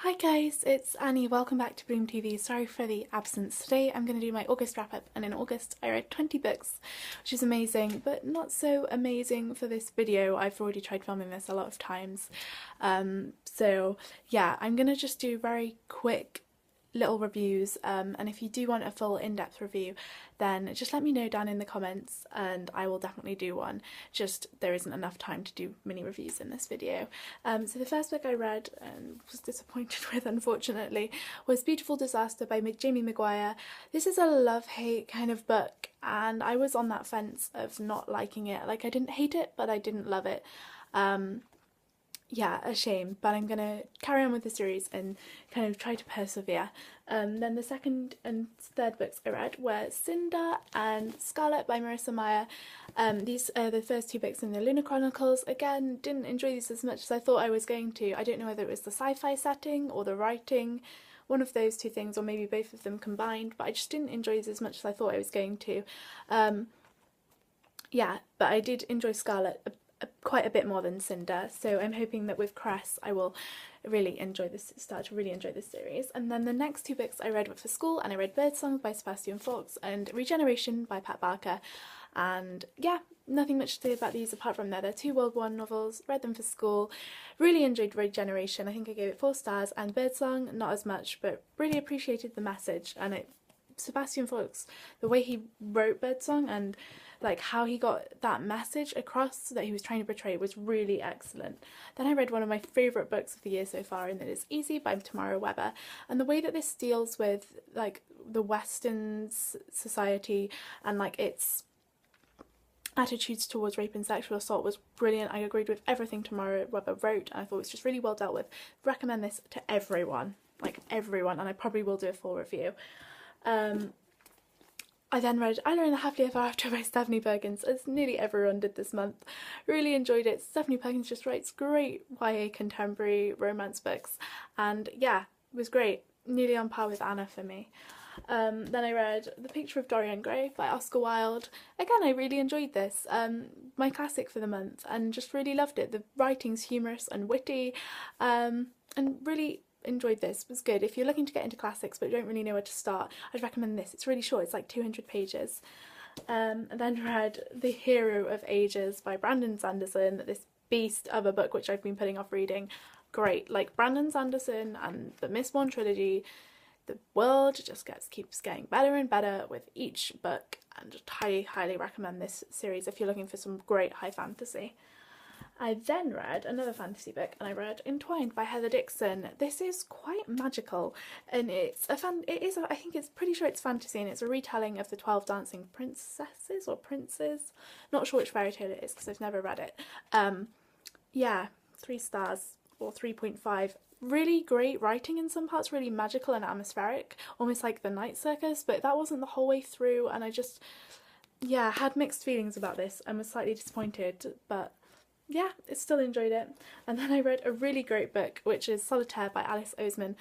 Hi guys, it's Annie. Welcome back to BloomTV. Sorry for the absence. Today I'm going to do my August wrap up, and in August I read 20 books, which is amazing, but not so amazing for this video. I've already tried filming this a lot of times. So yeah, I'm going to just do very quick little reviews, and if you do want a full in-depth review, then just let me know down in the comments and I will definitely do one. Just there isn't enough time to do mini reviews in this video. So the first book I read and was disappointed with, unfortunately, was Beautiful Disaster by Jamie Maguire. This is a love-hate kind of book, and I was on that fence of not liking it. Like, I didn't hate it, but I didn't love it. Yeah, a shame, but I'm gonna carry on with the series and kind of try to persevere. Then the second and third books I read were Cinder and Scarlet by Marissa Meyer. These are the first two books in the Lunar Chronicles. Again, didn't enjoy these as much as I thought I was going to. I don't know whether it was the sci-fi setting or the writing, one of those two things, or maybe both of them combined, but I just didn't enjoy these as much as I thought I was going to. Yeah, but I did enjoy Scarlet quite a bit more than Cinder, so I'm hoping that with Cress I will start to really enjoy this series. And then the next two books I read were for school, and I read Birdsong by Sebastian Faulks and Regeneration by Pat Barker. And yeah, nothing much to say about these apart from they're two World War novels. Read them for school, really enjoyed Regeneration. I think I gave it 4 stars, and Birdsong not as much, but really appreciated the message. And Sebastian Faulks, the way he wrote Birdsong and like how he got that message across that he was trying to portray was really excellent. Then I read one of my favourite books of the year so far, and that is Easy by Tamara Webber. And the way that this deals with like the Western society and like its attitudes towards rape and sexual assault was brilliant. I agreed with everything Tamara Webber wrote, and I thought it was just really well dealt with. Recommend this to everyone, like everyone, and I probably will do a full review. I then read Ella and the Happily Ever After by Stephanie Perkins, as nearly everyone did this month. Really enjoyed it. Stephanie Perkins just writes great YA contemporary romance books, and yeah, it was great. Nearly on par with Anna for me. Then I read The Picture of Dorian Gray by Oscar Wilde. Again, I really enjoyed this. My classic for the month, and just really loved it. The writing's humorous and witty, and really enjoyed this. It was good. If you're looking to get into classics but don't really know where to start, I'd recommend this. It's really short, it's like 200 pages. And then read The Hero of Ages by Brandon Sanderson, this beast of a book which I've been putting off reading. Great. Like Brandon Sanderson and the Mistborn trilogy, the world just keeps getting better and better with each book, and just highly recommend this series if you're looking for some great high fantasy. I then read another fantasy book, and I read Entwined by Heather Dixon. This is quite magical, and I think it's pretty sure it's fantasy, and it's a retelling of the 12 Dancing Princesses or Princes. Not sure which fairy tale it is because I've never read it. Yeah, 3 stars or 3.5. Really great writing in some parts, really magical and atmospheric, almost like the Night Circus, but that wasn't the whole way through, and I just, yeah, had mixed feelings about this and was slightly disappointed, but yeah, I still enjoyed it. And then I read a really great book, which is Solitaire by Alice Oseman.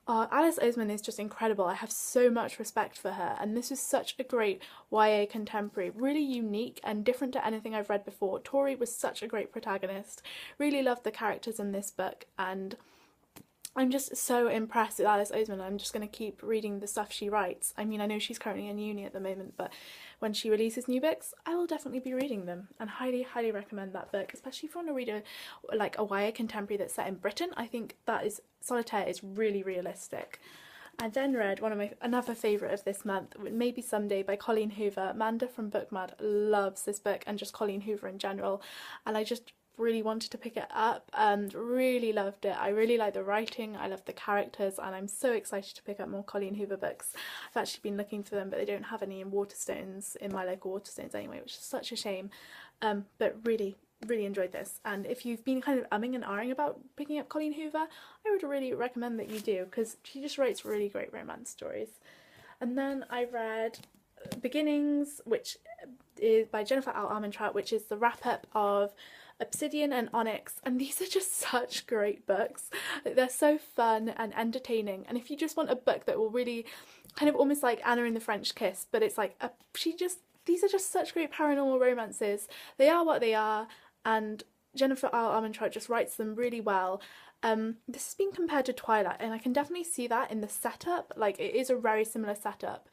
Alice Oseman is just incredible. I have so much respect for her, and this is such a great YA contemporary, really unique and different to anything I've read before. Tori was such a great protagonist. Really loved the characters in this book, and I'm just so impressed with Alice Oseman. I'm just going to keep reading the stuff she writes. I mean, I know she's currently in uni at the moment, but when she releases new books, I will definitely be reading them, and highly recommend that book, especially if you want to read a YA contemporary that's set in Britain. I think Solitaire is really realistic. I then read another favourite of this month, Maybe Someday by Colleen Hoover. Amanda from Bookmad loves this book, and just Colleen Hoover in general, and I just really wanted to pick it up and really loved it. I really like the writing, I love the characters, and I'm so excited to pick up more Colleen Hoover books. I've actually been looking for them, but they don't have any in Waterstones, in my local Waterstones anyway, which is such a shame. But really enjoyed this, and if you've been kind of umming and ahhing about picking up Colleen Hoover, I would really recommend that you do, because she just writes really great romance stories. And then I read Beginnings, which is by Jennifer L. Armentrout, which is the wrap-up of Obsidian and Onyx, and these are just such great books. They're so fun and entertaining, and if you just want a book that will really kind of almost like Anna and the French Kiss, but it's like these are just such great paranormal romances. They are what they are, and Jennifer R. Armentrout just writes them really well. This has been compared to Twilight, and I can definitely see that in the setup. Like, it is a very similar setup,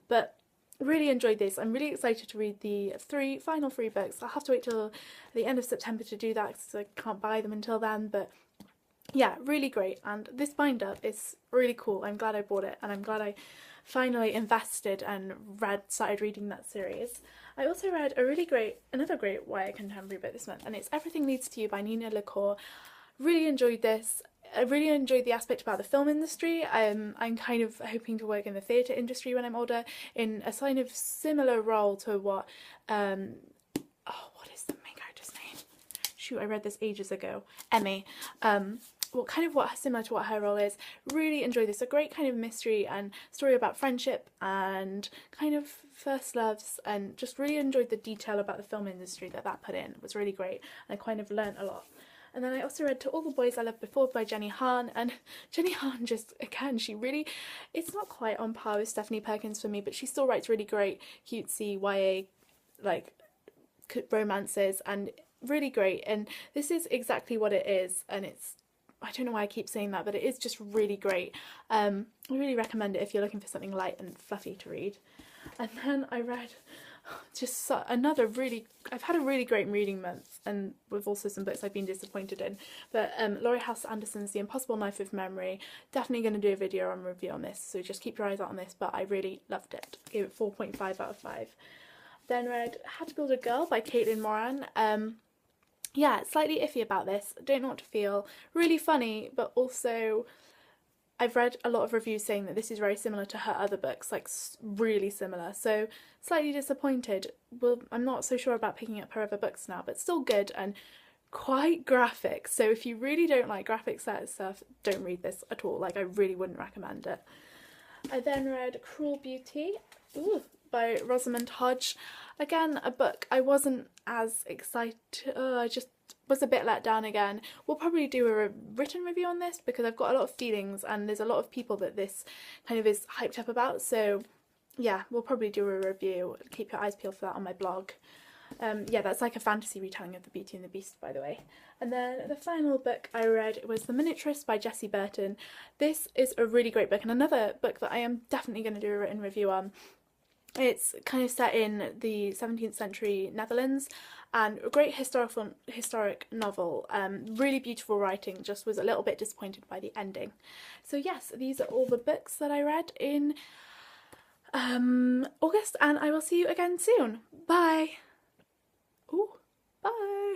but really enjoyed this. I'm really excited to read the final three books. I'll have to wait till the end of September to do that because I can't buy them until then, but yeah, really great. And this binder is really cool. I'm glad I bought it, and I'm glad I finally invested and started reading that series. I also read another great YA contemporary book this month, and it's Everything Leads to You by Nina LaCour. Really enjoyed this. I really enjoyed the aspect about the film industry. I'm kind of hoping to work in the theatre industry when I'm older, in a kind of similar role to what, what is the main character's name? Shoot, I read this ages ago. Emmy. Similar to what her role is. Really enjoyed this. A great kind of mystery and story about friendship and kind of first loves, and just really enjoyed the detail about the film industry that put in. It was really great, and I kind of learnt a lot. And then I also read To All the Boys I Loved Before by Jenny Han, and Jenny Han just, again, it's not quite on par with Stephanie Perkins for me, but she still writes really great, cutesy YA, like, romances, and really great. And this is exactly what it is, and I don't know why I keep saying that, but it is just really great. I really recommend it if you're looking for something light and fluffy to read. And then I read I've had a really great reading month, and with also some books I've been disappointed in, but Laurie House Anderson's The Impossible Knife of Memory. Definitely going to do a video and review on this, so just keep your eyes out on this, but I really loved it. Gave it 4.5 out of 5. Then read How to Build a Girl by Caitlin Moran. Yeah, slightly iffy about this, don't know what to feel. Really funny, but also I've read a lot of reviews saying that this is very similar to her other books, like really similar, so slightly disappointed. Well, I'm not so sure about picking up her other books now, but still good and quite graphic, so if you really don't like graphic stuff, don't read this at all. Like, I really wouldn't recommend it. I then read Cruel Beauty by Rosamund Hodge. Again, a book I wasn't as excited, I just was a bit let down again. We'll probably do a written review on this because I've got a lot of feelings, and there's a lot of people that this kind of is hyped up about, so yeah, we'll probably do a review. Keep your eyes peeled for that on my blog. Yeah, that's like a fantasy retelling of the Beauty and the Beast, by the way. And then the final book I read was The Miniaturist by Jessie Burton. This is a really great book, and another book that I am definitely going to do a written review on. It's kind of set in the 17th century Netherlands, and a great historic novel. Really beautiful writing, just was a little bit disappointed by the ending. So yes, these are all the books that I read in August, and I will see you again soon. Bye! Ooh, bye!